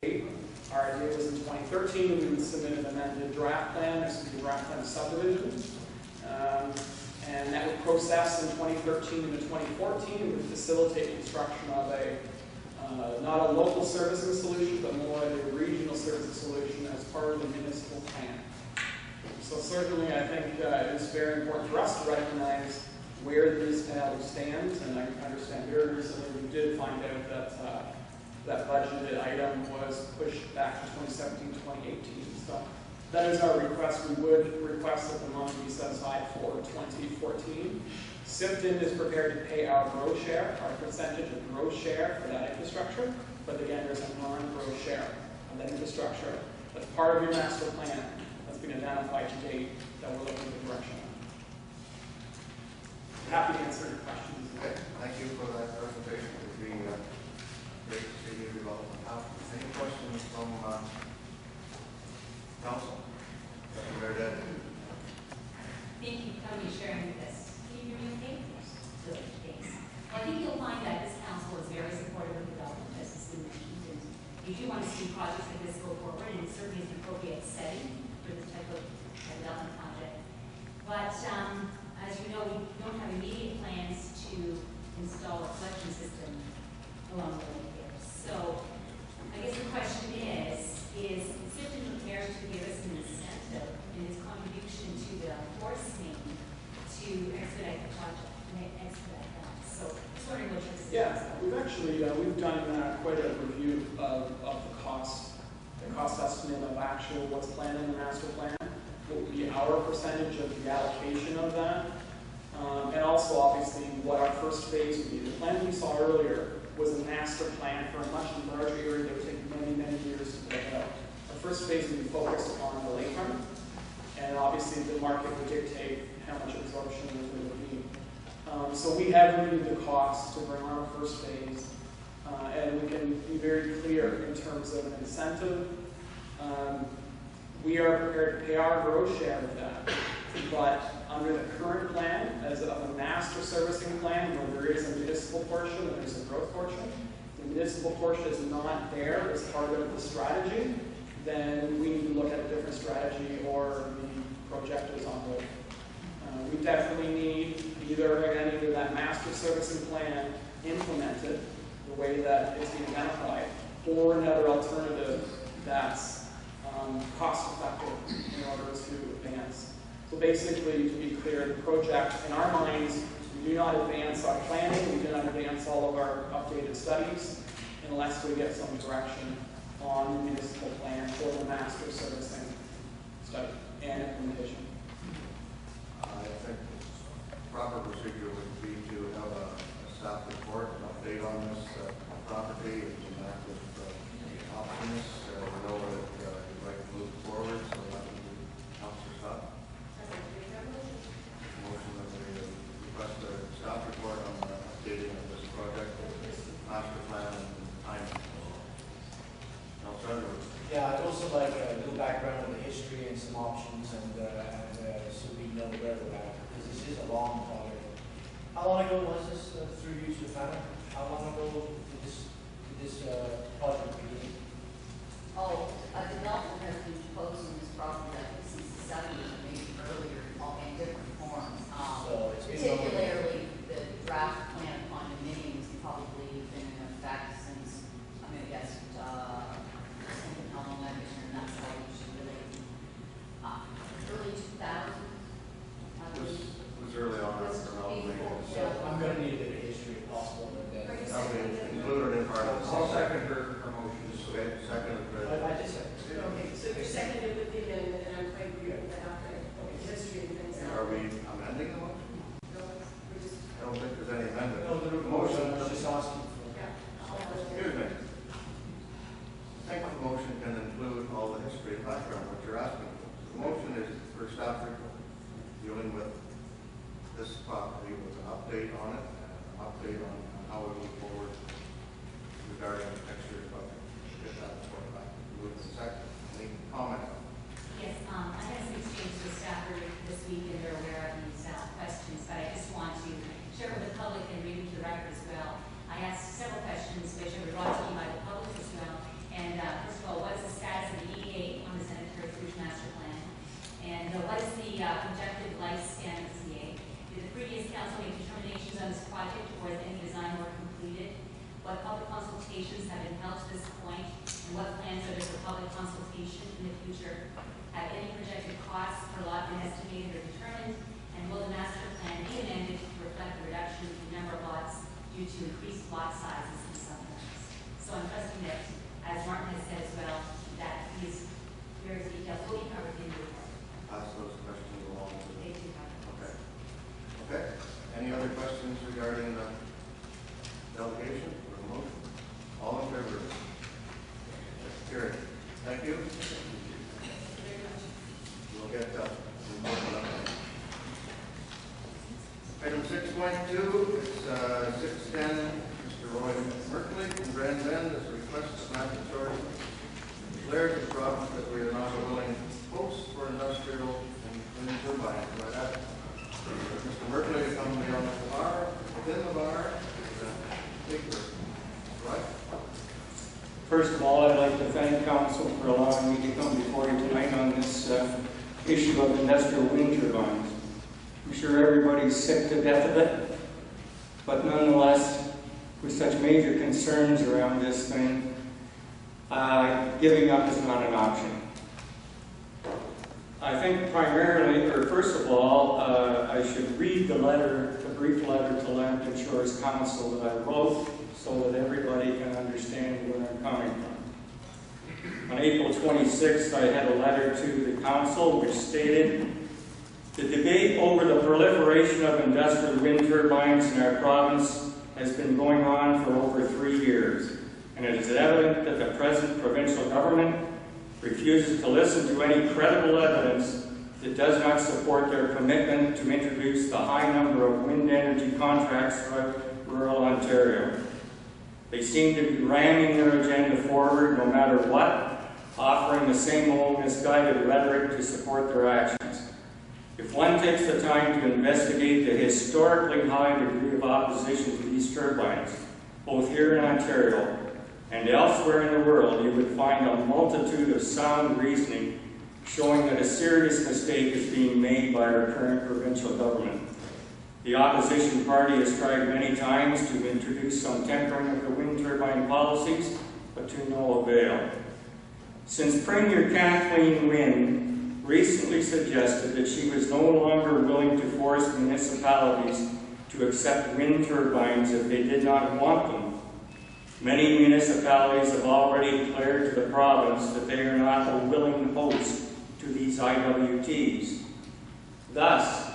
Our idea was in 2013 we would submit an amended draft plan. This would be a draft plan of subdivision. And that would process in 2013 into 2014. It would facilitate construction of a not a local servicing solution, but more of a regional servicing solution as part of the municipal plan. So certainly I think it is very important for us to recognize where the municipality stands, and I understand very recently we did find out that that budgeted item was pushed back to 2017, 2018. So that is our request. We would request that the money be set aside for 2014. Sifton is prepared to pay our gross share, our percentage of gross share for that infrastructure. But again, there's a non-gross share of that infrastructure. That's part of your master plan that's been identified to date that we're looking at the direction on. Happy to answer your questions. Okay, thank you for that presentation. It would be great to see you develop. Any questions from council? Thank you for coming and sharing with us. Can you hear me okay? Good, thanks. Well, I think you'll find that this council is very supportive of development, as has been mentioned. And you do want to see projects like this go forward, and it certainly is an appropriate setting for this type of development project. But as you know, we don't have immediate plans to install a collection system along the way here. So I guess the question is Sifton prepared to give us an incentive in its contribution to the forest main to expedite the project, expedite that? So just wondering what your decision is. Yeah, we've actually we've done quite a review of the cost estimate of actual what's planned in the master plan, what would be our percentage of the allocation of that, and also obviously what our first phase would be. The plan we saw earlier was a master plan for a much larger area that would take many, many years to build out. Our first phase would be focused on the lakefront, and obviously the market would dictate how much absorption there would be. So we have reviewed the cost to bring on our first phase, and we can be very clear in terms of an incentive. We are prepared to pay our gross share of that, but under the current plan, as of a master servicing plan, where there is a municipal portion and there's a growth portion, the municipal portion is not there as part of the strategy, then we need to look at a different strategy, or the project is on hold. We definitely need either that master servicing plan implemented the way that it's being identified, or another alternative that's cost effective in order to advance. So basically, to be clear, the project, in our minds, we do not advance our planning, we do not advance all of our updated studies unless we get some direction on the municipal plan for the master servicing study and implementation. I think the proper procedure would be to have a staff report, an update on this property, and come back with options. We know that you'd like to move forward, so that would be Councilor Scott. Motion that we request a staff report on the updating of this project, master plan, and timing. Councilor Edwards. Yeah, I'd also like a little background on the history and some options, and so we know where we're at, because this is a long project. How long ago was this through you, Stefano? How long ago did this project begin? Oh, a development has been proposed on this property, I think, since the 70s, or maybe earlier, in different forms. So it's been Particularly the draft plan of condominiums has probably been in effect since, I mean, I guess, how long I've been in that site, which is really early 2000. Was early on our development. So I'm going to need a bit of history if possible. And then That would be included in part of the I'll second her motion. Okay, second. I just said. Okay, so you're seconded with the amendment, and I'm quite agree with that after history and things. Are we amending the motion? No, we're just, I don't think there's any amendment. No, the motion, I was just asking for. yeah. Excuse me. I think the motion can include all the history and background, what you're asking for. The motion is for staff report, dealing with this property with an update on it, and an update on how we move forward regarding the texture equipment. Get that report back. Move to second. Any comment? Yes, I had some exchange with staff this week, and they're aware of these questions, but I just want to share with the public and read into the record as well. I asked several questions which were brought to me by the public as well, and first plans subject to public consultation in the future? Have any projected costs per lot been estimated or determined? And will the master plan be amended to reflect the reduction in number of lots due to increased lot sizes in some areas? So I'm trusting that, as Martin has said as well, that these various details will be covered in the report. Pass those questions along to They the, do have okay. Okay, any other questions regarding the delegation or the motion? All in favor? Carried. Thank you. We'll get item 6.2, it's 610, Mr. Roy Merkley from Grand Bend, is a request of Master Shores declared the province that we are not a willing host for industrial and wind turbines. By that, Mr. Merkley to come beyond the bar, within the bar, speaker, right? First of all, I'd like to thank Council for allowing me to come before you tonight on this issue of industrial wind turbines. I'm sure everybody's sick to death of it, but nonetheless, with such major concerns around this thing, giving up is not an option. I think primarily, or first of all, I should read the letter, the brief letter to Lambton Shores Council that I wrote so that everybody can understand where I'm coming from. On April 26th, I had a letter to the council which stated, "The debate over the proliferation of industrial wind turbines in our province has been going on for over 3 years, and it is evident that the present provincial government refuses to listen to any credible evidence that does not support their commitment to introduce the high number of wind energy contracts throughout rural Ontario. They seem to be ramming their agenda forward no matter what, offering the same old misguided rhetoric to support their actions. If one takes the time to investigate the historically high degree of opposition to these turbines, both here in Ontario and elsewhere in the world, you would find a multitude of sound reasoning showing that a serious mistake is being made by our current provincial government. The opposition party has tried many times to introduce some tempering of the wind turbine policies, but to no avail. Since Premier Kathleen Wynne recently suggested that she was no longer willing to force municipalities to accept wind turbines if they did not want them, many municipalities have already declared to the province that they are not a willing host to these IWTs. Thus,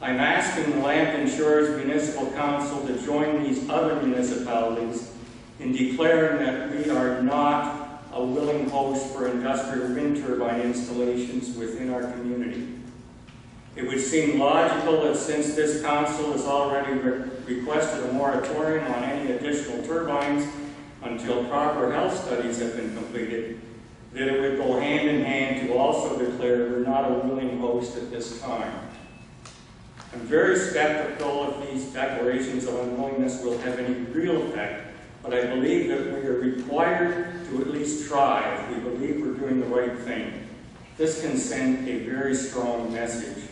I'm asking the Lambton Shores Municipal Council to join these other municipalities in declaring that we are not a willing host for industrial wind turbine installations within our community. It would seem logical that since this council has already requested a moratorium on any additional turbines until proper health studies have been completed, that it would go hand in hand to also declare we're not a willing host at this time. I'm very skeptical if these declarations of unwillingness will have any real effect, but I believe that we are required to at least try if we believe we're doing the right thing. This can send a very strong message.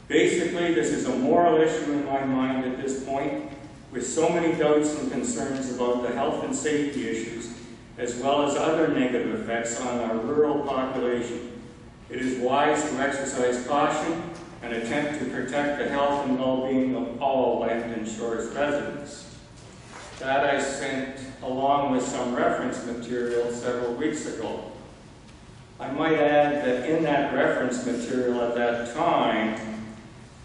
Basically, this is a moral issue in my mind at this point, with so many doubts and concerns about the health and safety issues, as well as other negative effects on our rural population. It is wise to exercise caution and attempt to protect the health and well-being of all Lambton Shores residents. That I sent along with some reference material several weeks ago. I might add that in that reference material at that time,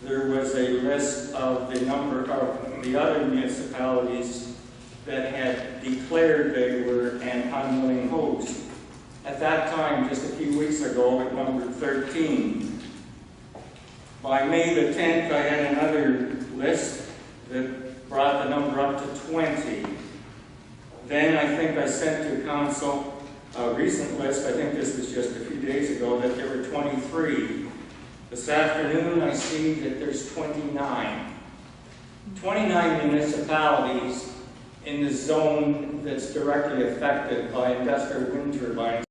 there was a list of the number of the other municipalities that had declared they were an unwilling host. At that time, just a few weeks ago, it numbered 13. By May the 10th, I had another list that brought the number up to 20. Then I think I sent to council a recent list, I think this was just a few days ago, that there were 23. This afternoon, I see that there's 29. 29 municipalities in the zone that's directly affected by industrial wind turbines.